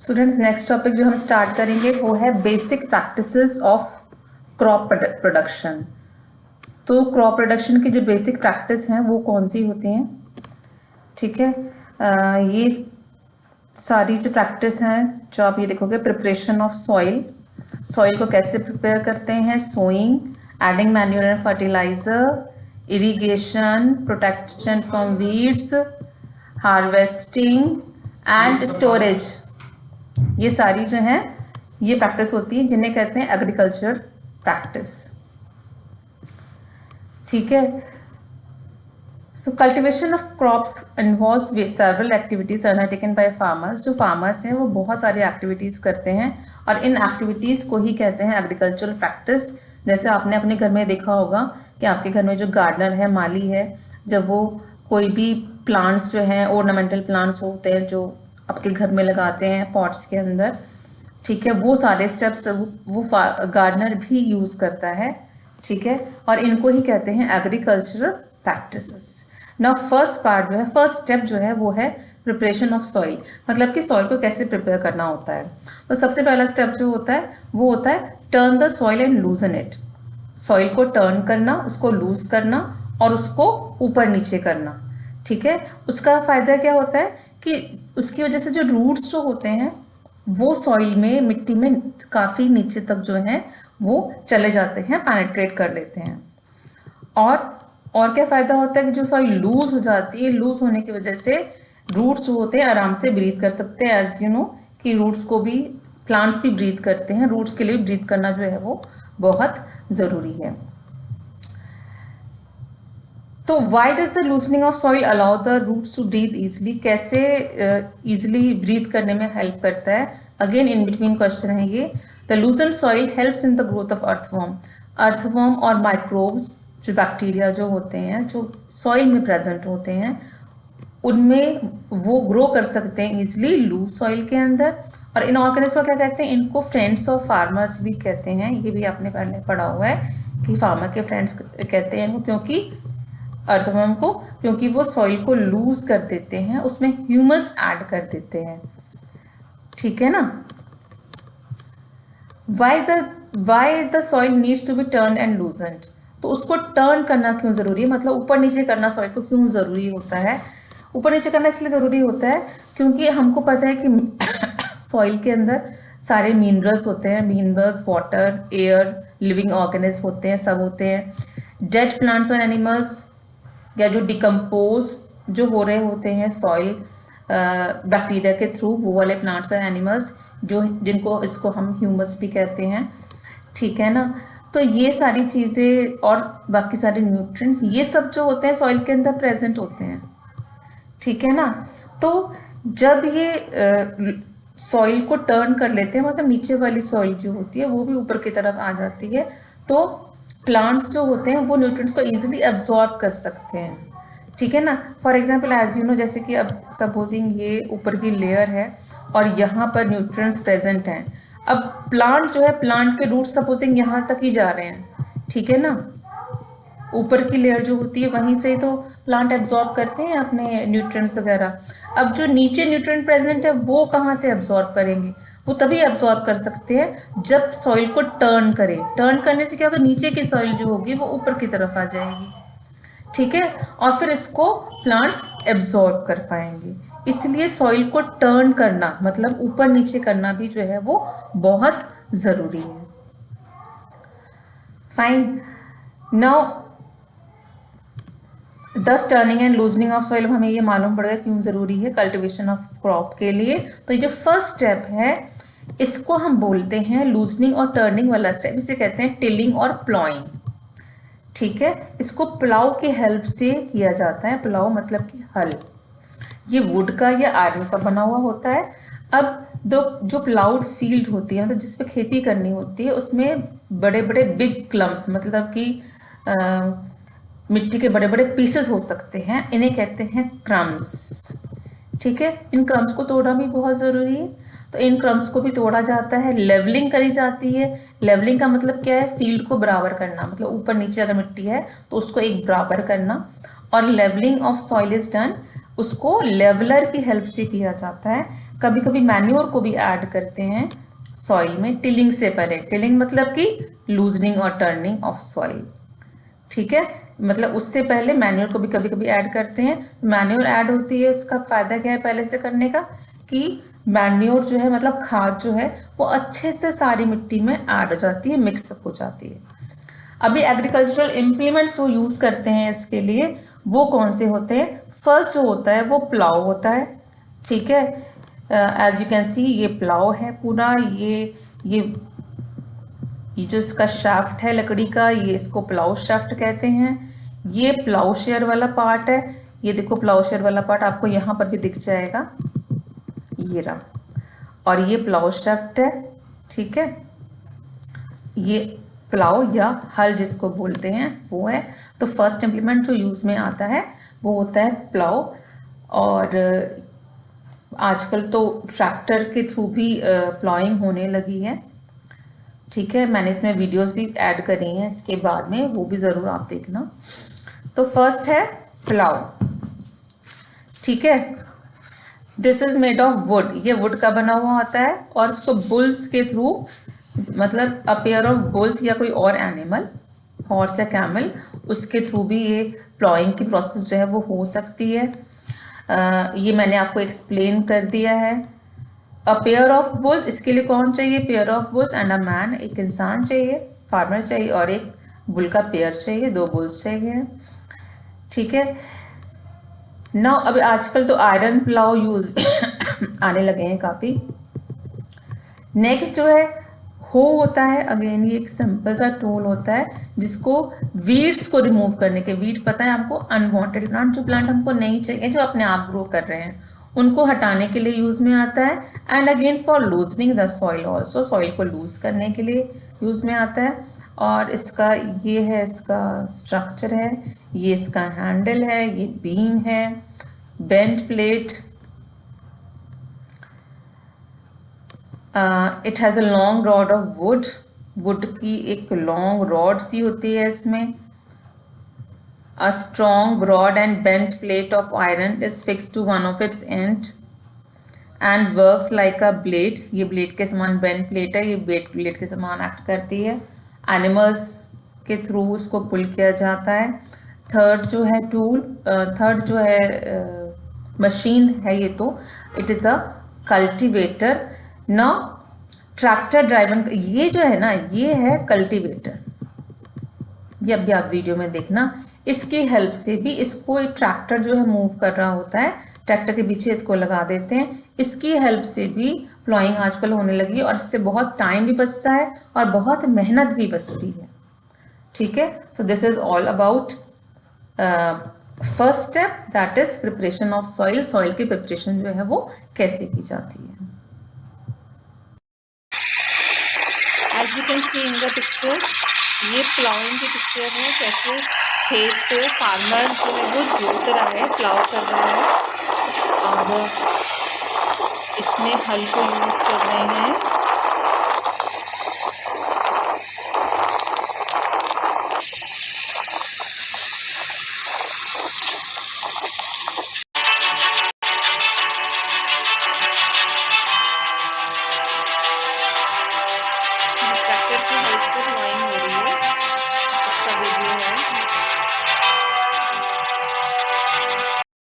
Students, next topic जो हम start करेंगे वो है basic practices of crop production. तो क्रॉप प्रोडक्शन की जो बेसिक प्रैक्टिस हैं वो कौन सी होती हैं? ठीक है, ये सारी जो प्रैक्टिस हैं जो आप ये देखोगे, प्रिपरेशन ऑफ सॉइल, सॉइल को कैसे प्रिपेयर करते हैं, sowing, adding manure and fertiliser, irrigation, protection from weeds, harvesting and storage, ये सारी जो हैं ये प्रैक्टिस होती है जिन्हें कहते हैं एग्रीकल्चर प्रैक्टिस। ठीक है, so cultivation of crops involves several activities undertaken by farmers. जो फार्मर्स हैं वो बहुत सारी एक्टिविटीज़ करते हैं और इन एक्टिविटीज़ को ही कहते हैं एग्रीकल्चरल प्रैक्टिस। जैसे आपने अपने घर में देखा होगा कि आपके घर में जो गार्डनर है, माली है, जब वो कोई भी प्लांट्स जो हैं, ऑर्नामेंटल प्लांट्स होते हैं जो आपके घर में लगाते हैं पॉट्स के अंदर, ठीक है, वो सारे स्टेप्स वो गार्डनर भी यूज़ करता है। ठीक है, और इनको ही कहते हैं agricultural practices. Now first part जो है, फर्स्ट स्टेप जो है वो है प्रिपरेशन ऑफ सॉइल, मतलब कि सॉइल को कैसे प्रिपेयर करना होता है। तो सबसे पहला स्टेप जो होता है वो होता है turn the soil and लूजन it. Soil को टर्न करना, उसको लूज करना और उसको ऊपर नीचे करना। ठीक है, उसका फ़ायदा क्या होता है कि उसकी वजह से जो रूट्स जो होते हैं वो सॉइल में, मिट्टी में काफ़ी नीचे तक जो है वो चले जाते हैं, पेनिट्रेट कर लेते हैं। और क्या फ़ायदा होता है कि जो सॉइल लूज हो जाती है, लूज होने की वजह से रूट्स जो होते हैं आराम से ब्रीथ कर सकते हैं। एज यू नो कि रूट्स को भी, प्लांट्स भी ब्रीथ करते हैं, रूट्स के लिए ब्रीथ करना जो है वो बहुत ज़रूरी है। तो why does the loosening of soil allow the roots to breathe easily? कैसे ईजिली ब्रीथ करने में हेल्प करता है? अगेन इन बिटवीन क्वेश्चन है ये। The लूजन soil helps in the growth of earthworm. Earthworm और माइक्रोब्स, जो बैक्टीरिया जो होते हैं, जो सॉइल में प्रेजेंट होते हैं, उनमें वो ग्रो कर सकते हैं ईजिली लूज सॉइल के अंदर। और इन ऑर्गेनिज्म को क्या कहते हैं? इनको फ्रेंड्स ऑफ फार्मर्स भी कहते हैं। ये भी आपने पहले पढ़ा हुआ है कि फार्मर के फ्रेंड्स कहते हैं इनको, क्योंकि अर्थवर्म को, क्योंकि वो सॉइल को लूज कर देते हैं, उसमें ह्यूमस ऐड कर देते हैं। ठीक है ना। Why the soil needs to be turn and loosened? तो उसको टर्न करना क्यों ज़रूरी है, मतलब ऊपर नीचे करना सॉइल को क्यों ज़रूरी होता है? ऊपर नीचे करना इसलिए ज़रूरी होता है क्योंकि हमको पता है कि सॉइल के अंदर सारे मिनरल्स होते हैं, minerals, water, air, living organism होते हैं, सब होते हैं। डेड प्लांट्स और एनिमल्स या जो डिकम्पोज जो हो रहे होते हैं सॉइल बैक्टीरिया के थ्रू, वो वाले प्लांट्स और एनिमल्स जो, जिनको, इसको हम ह्यूमस भी कहते हैं। ठीक है ना। तो ये सारी चीज़ें और बाकी सारे न्यूट्रिएंट्स, ये सब जो होते हैं सॉइल के अंदर प्रेजेंट होते हैं। ठीक है ना। तो जब ये सॉइल को टर्न कर लेते हैं, मतलब नीचे वाली सॉइल जो होती है वो भी ऊपर की तरफ आ जाती है, तो प्लांट्स जो होते हैं वो न्यूट्रिएंट्स को इजीली एब्जॉर्ब कर सकते हैं। ठीक है ना। For example as you know, जैसे कि अब सपोजिंग ये ऊपर की लेयर है और यहाँ पर न्यूट्रिएंट्स प्रेजेंट हैं। अब प्लांट जो है, प्लांट के रूट सपोजिंग यहाँ तक ही जा रहे हैं। ठीक है ना। ऊपर की लेयर जो होती है वहीं से ही तो प्लांट एब्जॉर्ब करते हैं अपने न्यूट्रिएंट्स वगैरह। अब जो नीचे न्यूट्रिएंट प्रेजेंट है वो कहाँ से एब्जॉर्ब करेंगे? वो तभी एब्जॉर्ब कर सकते हैं जब सॉइल को टर्न करें। टर्न करने से क्या होगा, नीचे की सॉइल जो होगी वो ऊपर की तरफ आ जाएगी। ठीक है, और फिर इसको प्लांट्स एब्जॉर्ब कर पाएंगे। इसलिए सॉइल को टर्न करना, मतलब ऊपर नीचे करना भी जो है वो बहुत ज़रूरी है। फाइन। नाउ दस turning and loosening of soil, हमें ये मालूम पड़ेगा क्यों ज़रूरी है कल्टीवेशन ऑफ क्रॉप के लिए। तो ये जो फर्स्ट स्टेप है इसको हम बोलते हैं लूजनिंग और टर्निंग वाला स्टेप, इसे कहते हैं टिलिंग और प्लॉइंग। ठीक है, इसको प्लाव की हेल्प से किया जाता है। प्लाव मतलब कि हल। ये वुड का या आयरन का बना हुआ होता है। अब जो प्लाउड फील्ड होती है, मतलब जिस पे खेती करनी होती है, उसमें बड़े बड़े बिग क्लम्स, मतलब कि मिट्टी के बड़े बड़े पीसेस हो सकते हैं, इन्हें कहते हैं क्रम्स। ठीक है, इन क्रम्स को तोड़ना भी बहुत ज़रूरी है। तो इन क्रम्स को भी तोड़ा जाता है, लेवलिंग करी जाती है। लेवलिंग का मतलब क्या है? फील्ड को बराबर करना, मतलब ऊपर नीचे अगर मिट्टी है तो उसको एक बराबर करना। और levelling of soil is done, उसको लेवलर की हेल्प से किया जाता है। कभी कभी मैन्योर को भी ऐड करते हैं सॉइल में टिलिंग से पहले। टिलिंग मतलब कि लूजनिंग और टर्निंग ऑफ सॉइल, ठीक है, मतलब उससे पहले मैन्योर को भी कभी कभी ऐड करते हैं। मैन्योर ऐड होती है, उसका फायदा क्या है पहले से करने का, कि मैन्योर जो है मतलब खाद जो है वो अच्छे से सारी मिट्टी में ऐड हो जाती है, मिक्सअप हो जाती है। अभी एग्रीकल्चरल इम्प्लीमेंट्स जो यूज़ करते हैं इसके लिए वो कौन से होते हैं? फर्स्ट जो होता है वो प्लाव होता है, ठीक है। एज यू कैन सी ये प्लाव है पूरा, ये जो इसका शाफ्ट है लकड़ी का, ये इसको प्लाउ शाफ्ट कहते हैं। ये प्लाउशेयर वाला पार्ट है, ये देखो प्लाउशेयर वाला पार्ट आपको यहाँ पर भी दिख जाएगा, ये रहा, और ये प्लाउ शाफ्ट है, ठीक है। ये प्लाव या हल जिसको बोलते हैं वो है। तो फर्स्ट इम्प्लीमेंट जो यूज़ में आता है वो होता है प्लाव, और आजकल तो ट्रैक्टर के थ्रू भी प्लाइंग होने लगी है, ठीक है। मैंने इसमें वीडियोस भी ऐड करी हैं इसके बाद में, वो भी ज़रूर आप देखना। तो फर्स्ट है प्लाव, ठीक है। This is made of would, ये वुड का बना हुआ होता है, और इसको बुल्स के थ्रू, मतलब अ पेयर ऑफ बुल्स या कोई और एनिमल, हॉर्स या कैमल, उसके थ्रू भी ये प्लॉइंग की प्रोसेस जो है वो हो सकती है। ये मैंने आपको एक्सप्लेन कर दिया है। अ पेयर ऑफ बुल्स, इसके लिए कौन चाहिए? Pair of bulls and a man, एक इंसान चाहिए, फार्मर चाहिए, और एक बुल का पेयर चाहिए, 2 बुल्स चाहिए, ठीक है। नाउ अब आजकल तो आयरन प्लाव यूज आने लगे हैं काफ़ी। नेक्स्ट जो है हो होता है, अगेन ये एक सिंपल सा टूल होता है जिसको वीड्स को रिमूव करने के, वीड पता है आपको, अनवांटेड प्लांट, जो प्लांट हमको नहीं चाहिए, जो अपने आप ग्रो कर रहे हैं, उनको हटाने के लिए यूज़ में आता है। And again for loosening the soil also, soil को लूज करने के लिए यूज़ में आता है। और इसका ये है, इसका स्ट्रक्चर है, ये इसका हैंडल है, ये बीम है, bent plate, it has a long rod of wood, wood की एक लॉन्ग रॉड सी होती है इसमें। A strong rod and bent plate of iron is fix to one of its end and works like a blade, ये blade के समान bent plate है, ये ब्लेड के समान एक्ट करती है। एनिमल्स के थ्रू उसको पुल किया जाता है। थर्ड जो है टूल, थर्ड जो है मशीन है ये, तो इट इज़ अ कल्टीवेटर। ना ट्रैक्टर ड्राइवन, ये जो है ना ये है कल्टीवेटर, ये अभी आप वीडियो में देखना। इसकी हेल्प से भी इसको एक ट्रैक्टर जो है मूव कर रहा होता है, ट्रैक्टर के पीछे इसको लगा देते हैं, इसकी हेल्प से भी प्लॉइंग आजकल होने लगी है, और इससे बहुत टाइम भी बचता है और बहुत मेहनत भी बचती है, ठीक है। So this is all about first step, that is preparation of soil. Soil की प्रिपरेशन जो है वो कैसे की जाती है। As you can see in the picture, ये प्लाउइंग की पिक्चर है, कैसे खेत को फार्मर जो है वो जोत रहा है, प्लाउ कर रहा है, और इसमें हल को यूज़ कर रहे हैं